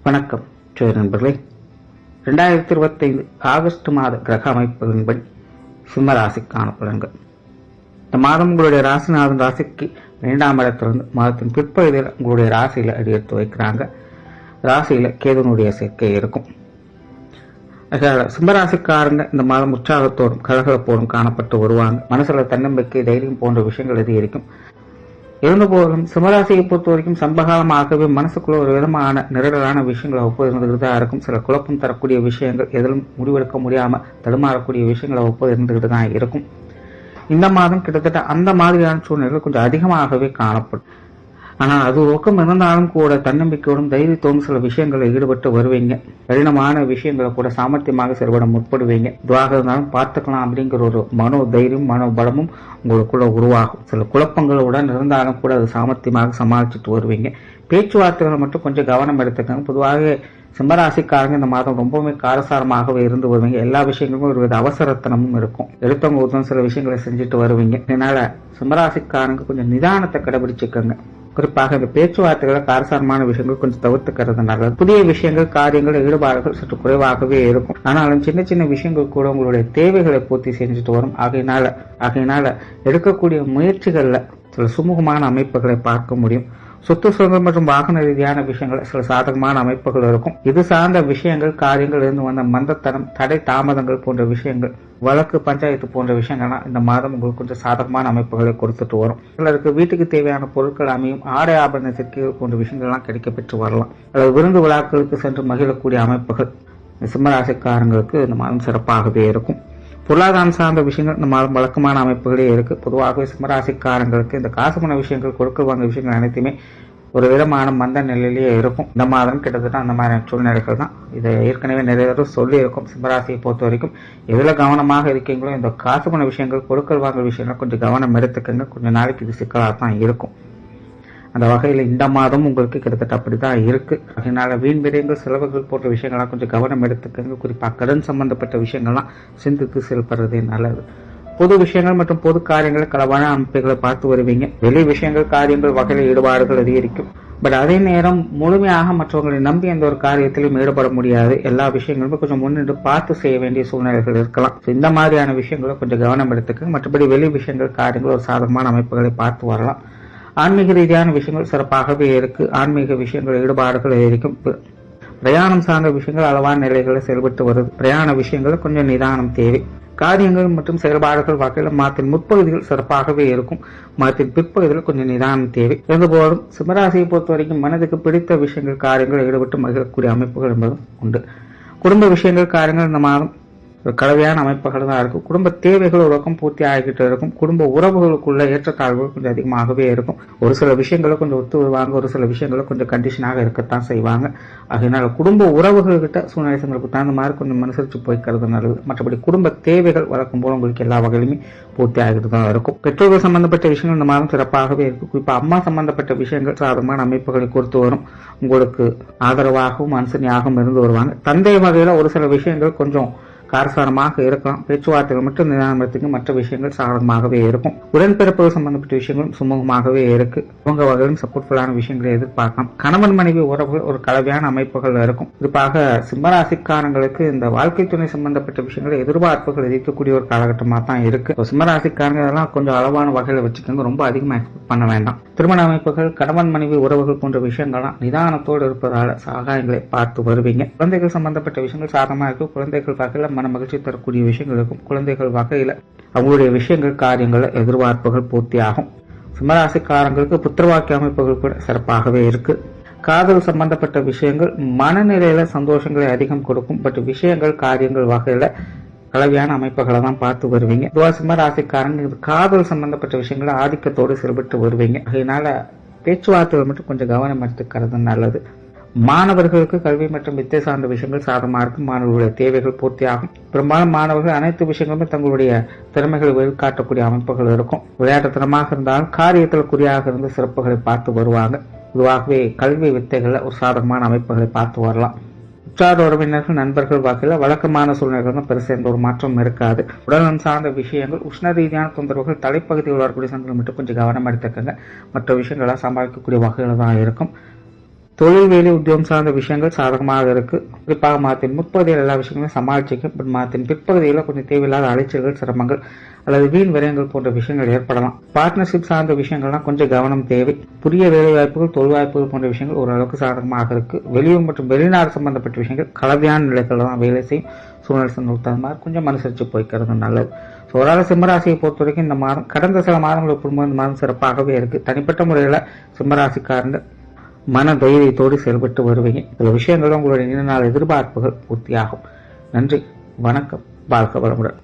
வணக்கம் நண்பர்களே. 2025 ஆகஸ்ட் மாத கிரக அமைப்புகளின்படி சிம்ம ராசிக்கான பலன்கள். இந்த மாதம் உங்களுடைய ராசிநாதன் ராசிக்கு 2ஆம் இடத்திலிருந்து மாதத்தின் பிற்பகுதியில் உங்களுடைய ராசியில அடியெடுத்து வைக்கிறாங்க. ராசியில கேதுனுடைய சேர்க்கை இருக்கும். சிம்மராசிக்காரங்க இந்த மாதம் உற்சாகத்தோடும் கலகலப்போடும் காணப்பட்டு வருவாங்க. மனசுல தன்னம்பிக்கை, தைரியம் போன்ற விஷயங்கள் அதிகரிக்கும். இருந்தபோதும் சிம்மராசியை பொறுத்த வரைக்கும் சம்பகாலமாகவே மனசுக்குள்ள ஒரு விதமான நிரடலான விஷயங்களை ஒப்புவது இருந்துகிட்டு தான் இருக்கும். சில குழப்பம் தரக்கூடிய விஷயங்கள், எதிலும் முடிவெடுக்க முடியாம தடுமாறக்கூடிய விஷயங்களை ஒப்புவது இருந்துகிட்டு தான் இருக்கும். இந்த மாதம் கிட்டத்தட்ட அந்த மாதிரியான சூழ்நிலைகள் கொஞ்சம் அதிகமாகவே காணப்படும். ஆனால் அது ஒக்கம் இருந்தாலும் கூட தன்னம்பிக்கையோடும் தைரியத்தோடும் சில விஷயங்களில் ஈடுபட்டு வருவீங்க. கடினமான விஷயங்களை கூட சாமர்த்தியமாக செயல்பட முற்படுவீங்க. இதுவாக இருந்தாலும் பார்த்துக்கலாம் அப்படிங்கிற ஒரு மனோ தைரியம், மனோபலமும் உங்களுக்குள்ள உருவாகும். சில குழப்பங்களுடன் இருந்தாலும் கூட அது சாமர்த்தியமாக சமாளிச்சுட்டு வருவீங்க. பேச்சுவார்த்தைகளை மட்டும் கொஞ்சம் கவனம் எடுத்துக்கங்க. பொதுவாக சிம்மராசிக்காரங்க இந்த மாதம் ரொம்பவுமே காரசாரமாகவே இருந்து வருவீங்க. எல்லா விஷயங்களுக்கும் ஒரு வித அவசரத்தனமும் இருக்கும். எடுத்தவங்க ஒருத்தவங்க சில விஷயங்களை செஞ்சுட்டு வருவீங்க. இதனால சிம்மராசிக்காரங்க கொஞ்சம் நிதானத்தை கடைபிடிச்சுக்கோங்க. குறிப்பாக இந்த பேச்சுவார்த்தைகளை காரசாரமான விஷயங்கள் கொஞ்சம் தவிர்த்துக்கிறது நல்லது. புதிய விஷயங்கள், காரியங்கள், ஈடுபாடுகள் சற்று குறைவாகவே இருக்கும். ஆனாலும் சின்ன சின்ன விஷயங்கள் கூட உங்களுடைய தேவைகளை பூர்த்தி செஞ்சுட்டு வரும். ஆகையினால எடுக்கக்கூடிய முயற்சிகள்ல சில சுமூகமான அமைப்புகளை பார்க்க முடியும். சொத்து சுதந்திரம் மற்றும் வாகன ரீதியான விஷயங்கள் சில சாதகமான அமைப்புகள் இருக்கும். இது சார்ந்த விஷயங்கள், காரியங்கள் இருந்து வந்த மந்தத்தனம், தடை தாமதங்கள் போன்ற விஷயங்கள், வழக்கு, பஞ்சாயத்து போன்ற விஷயங்கள்லாம் இந்த மாதம் உங்களுக்கு கொஞ்சம் சாதகமான அமைப்புகளை கொடுத்துட்டு வரும். சிலருக்கு வீட்டுக்கு தேவையான பொருட்கள் அமையும். ஆடை ஆபரண சேர்க்கைகள் போன்ற விஷயங்கள்லாம் கிடைக்க பெற்று வரலாம். அல்லது விருந்து விழாக்களுக்கு சென்று மகிழக்கூடிய அமைப்புகள் சிம்மராசிக்காரங்களுக்கு இந்த மாதம் சிறப்பாகவே இருக்கும். பொருளாதாரம் சார்ந்த விஷயங்கள் இந்த மாதம் வழக்கமான அமைப்புகளே இருக்கு. பொதுவாகவே சிம்மராசிக்காரங்களுக்கு இந்த காசு பண விஷயங்கள், கொடுக்கல் வாங்க விஷயங்கள் அனைத்துமே ஒரு விதமான மந்த நிலையிலேயே இருக்கும். இந்த மாதம் கிட்டத்தட்ட அந்த மாதிரியான சூழ்நிலைகள் தான். இதை ஏற்கனவே நிறைய தடவை சொல்லி இருக்கும். சிம்மராசியை பொறுத்த வரைக்கும் எதுல கவனமாக இருக்கீங்களோ இந்த காசு பண விஷயங்கள், கொடுக்கல் வாங்க விஷயங்கள் கொஞ்சம் கவனம் எடுத்துக்கங்க. கொஞ்சம் நாளைக்கு இது சிக்கலாக தான் இருக்கும். அந்த வகையில் இந்த மாதம் உங்களுக்கு கிட்டத்தட்ட அப்படிதான் இருக்கு. அதனால வீண் விரயங்கள், செலவுகள் போன்ற விஷயங்கள்லாம் கொஞ்சம் கவனம் எடுத்துக்கங்க. குறிப்பாக கடன் சம்பந்தப்பட்ட விஷயங்கள்லாம் சிந்தித்து செயல்படுறதே நல்லது. பொது விஷயங்கள் மற்றும் பொது காரியங்கள், களவான அமைப்புகளை பார்த்து வருவீங்க. வெளி விஷயங்கள், காரியங்கள் வகையில் ஈடுபாடுகள் அதிகரிக்கும். பட் அதே நேரம் முழுமையாக மற்றவர்களை நம்பி எந்த ஒரு காரியத்திலும் ஈடுபட முடியாது. எல்லா விஷயங்களுமே கொஞ்சம் முன்னின்று பார்த்து செய்ய வேண்டிய சூழ்நிலைகள் இருக்கலாம். இந்த மாதிரியான விஷயங்களை கொஞ்சம் கவனம் எடுத்துக்கங்க. மற்றபடி வெளி விஷயங்கள், காரியங்கள் ஒரு சாதகமான அமைப்புகளை பார்த்து வரலாம். ஆன்மீக ரீதியான விஷயங்கள் சிறப்பாகவே இருக்கு. ஆன்மீக விஷயங்கள் ஈடுபாடுகள் இருக்கும். பிரயாணம் சார்ந்த விஷயங்கள் அளவான நிலைகளை செயல்பட்டு வருது. பிரயாண விஷயங்கள் கொஞ்சம் நிதானம் தேவை. காரியங்கள் மற்றும் செயல்பாடுகள் வகையில் மாதத்தின் முற்பகுதிகள் சிறப்பாகவே இருக்கும். மாதத்தின் பிற்பகுதியில் கொஞ்சம் நிதானம் தேவை. இருந்தபோதும் சிம்மராசியை பொறுத்த வரைக்கும் மனதுக்கு பிடித்த விஷயங்கள், காரியங்கள் ஈடுபட்டு மகிழக்கூடிய அமைப்புகள் என்பதும் உண்டு. குடும்ப விஷயங்கள், காரியங்கள் இந்த மாதம் ஒரு கலவையான அமைப்புகள் தான் இருக்கும். குடும்ப தேவைகள் ஒரு பக்கம் பூர்த்தி ஆகிக்கிட்டு இருக்கும். குடும்ப உறவுகளுக்குள்ள ஏற்றத்தாழ்வுகள் கொஞ்சம் அதிகமாகவே இருக்கும். ஒரு சில விஷயங்களை கொஞ்சம் ஒத்து வருவாங்க, ஒரு சில விஷயங்களை கொஞ்சம் கண்டிஷனாக இருக்கத்தான் செய்வாங்க. அதனால குடும்ப உறவுகள்கிட்ட சூழ்நிலைகளுக்கு தகுந்த மாதிரி கொஞ்சம் மனுசரிச்சு போய்க்கிறது நல்லது. மற்றபடி குடும்ப தேவைகள் வழக்கம் போல உங்களுக்கு எல்லா வகையிலுமே பூர்த்தி ஆகிட்டு தான் இருக்கும். பெற்றோர்கள் சம்பந்தப்பட்ட விஷயங்கள் இந்த மாதம் சிறப்பாகவே இருக்கும். குறிப்பா அம்மா சம்பந்தப்பட்ட விஷயங்கள் சாதகமான அமைப்புகளை கொடுத்து வரும். உங்களுக்கு ஆதரவாகவும் அனுசரணையாகவும் இருந்து வருவாங்க. தந்தை வகையில ஒரு சில விஷயங்கள் கொஞ்சம் காரசாரமாக இருக்கலாம். பேச்சுவார்த்தைகள் மட்டும் நிதானத்துக்கு, மற்ற விஷயங்கள் சாதகமாகவே இருக்கும். உடன்பிறப்புகள் சம்பந்தப்பட்ட விஷயங்களும் சுமூகமாகவே இருக்கு. உங்க வகையிலும் சப்போர்ட்ஃபுல்லான விஷயங்களை எதிர்பார்க்கலாம். கணவன் மனைவி உறவுகள் ஒரு கலவையான அமைப்புகள் இருக்கும். குறிப்பாக சிம்மராசிக்காரங்களுக்கு இந்த வாழ்க்கை துணை சம்பந்தப்பட்ட விஷயங்களை எதிர்பார்ப்புகள் எதிர்க்கக்கூடிய ஒரு காலகட்டமாக தான் இருக்கு. சிம்மராசிக்காரங்க இதெல்லாம் கொஞ்சம் அளவான வகையில வச்சுக்கோங்க. ரொம்ப அதிகமா எக்ஸ்பெக்ட் பண்ண வேண்டாம். திருமண அமைப்புகள், கணவன் மனைவி உறவுகள் போன்ற விஷயங்கள்லாம் நிதானத்தோடு இருப்பதால சகாயங்களை பார்த்து வருவீங்க. குழந்தைகள் சம்பந்தப்பட்ட விஷயங்கள் சாதகமாக இருக்கும். குழந்தைகள் வகையில மன மகிழ்ச்சி தரக்கூடிய விஷயங்கள் இருக்கும். குழந்தைகள் வகையில அவங்களுடைய விஷயங்கள், காரியங்கள், எதிர்பார்ப்புகள் பூர்த்தி ஆகும். சிம்மராசிக்காரங்களுக்கு புத்திரவாக்கிய அமைப்புகள் கூட சிறப்பாகவே இருக்கு. காதல் சம்பந்தப்பட்ட விஷயங்கள் மனநிலையில சந்தோஷங்களை அதிகம் கொடுக்கும். பட் விஷயங்கள், காரியங்கள் வகையில கலவையான அமைப்புகளை தான் பார்த்து வருவீங்க. சிம்மராசிக்காரங்க காதல் சம்பந்தப்பட்ட விஷயங்களை ஆதிக்கத்தோடு செயல்பட்டு வருவீங்க. அதனால பேச்சுவார்த்தைகள் மட்டும் கொஞ்சம் கவனம் எடுத்துக்கிறது நல்லது. மாணவர்களுக்கு கல்வி மற்றும் வித்தை சார்ந்த விஷயங்கள் சாதகமாக இருக்கும். மாணவர்களுடைய தேவைகள் பூர்த்தியாகும். பெரும்பாலும் மாணவர்கள் அனைத்து விஷயங்களுமே தங்களுடைய திறமைகளை வெளிக்காட்டக்கூடிய அமைப்புகள் இருக்கும். விளையாட்டுத்தனமாக இருந்தாலும் காரியத்தில் குறியாக இருந்து சிறப்புகளை பார்த்து வருவாங்க. பொதுவாகவே கல்வி வித்தைகள்ல ஒரு சாதகமான அமைப்புகளை பார்த்து வரலாம். உற்றார் உறவினர்கள், நண்பர்கள் வகையில் வழக்கமான சூழ்நிலைகள் பெருசு எந்த ஒரு மாற்றம் இருக்காது. உடல்நலம் சார்ந்த விஷயங்கள், உஷ்ண ரீதியான தொந்தரவுகள், தலைப்பகுதியில் வரக்கூடிய சங்கங்கள் மட்டும் கொஞ்சம் கவனம் எடுத்துக்கங்க. மற்ற விஷயங்கள்லாம் சமாளிக்கக்கூடிய வகையில் தான் இருக்கும். தொழில் வேலை உத்தியோகம் சார்ந்த விஷயங்கள் சாதகமாக இருக்கு. குறிப்பாக மாதத்தின் முற்பகுதியில் எல்லா விஷயங்களும் சமாளிச்சிக்கும். மாதத்தின் பிற்பகுதியில் கொஞ்சம் தேவையில்லாத அலைச்சல்கள், சிரமங்கள் அல்லது வீண் விரயங்கள் போன்ற விஷயங்கள் ஏற்படலாம். பார்ட்னர்ஷிப் சார்ந்த விஷயங்கள்லாம் கொஞ்சம் கவனம் தேவை. புதிய வேலை வாய்ப்புகள், தொழில் வாய்ப்புகள் போன்ற விஷயங்கள் ஓரளவுக்கு சாதகமாக இருக்கு. வெளியூர் மற்றும் வெளிநாடு சம்பந்தப்பட்ட விஷயங்கள் கலவையான நிலைகள் தான் வேலை செய்யும். சூழ்நிலை தகுந்த மாதிரி கொஞ்சம் அனுசரித்து போய்க்கிறது நல்லது. ஒரு சிம்மராசியை பொறுத்த வரைக்கும் இந்த மாதம் கடந்த சில மாதங்கள் ஒப்பிடும்போது இந்த மாதம் சிறப்பாகவே இருக்கு. தனிப்பட்ட முறையில் சிம்மராசிக்காரங்க மன தைரியத்தோடு செயல்பட்டு வருவீங்க. சில விஷயங்கள் உங்களுடைய நீண்ட நாள் எதிர்பார்ப்புகள் பூர்த்தியாகும். நன்றி, வணக்கம், வாழ்க வளமுடன்.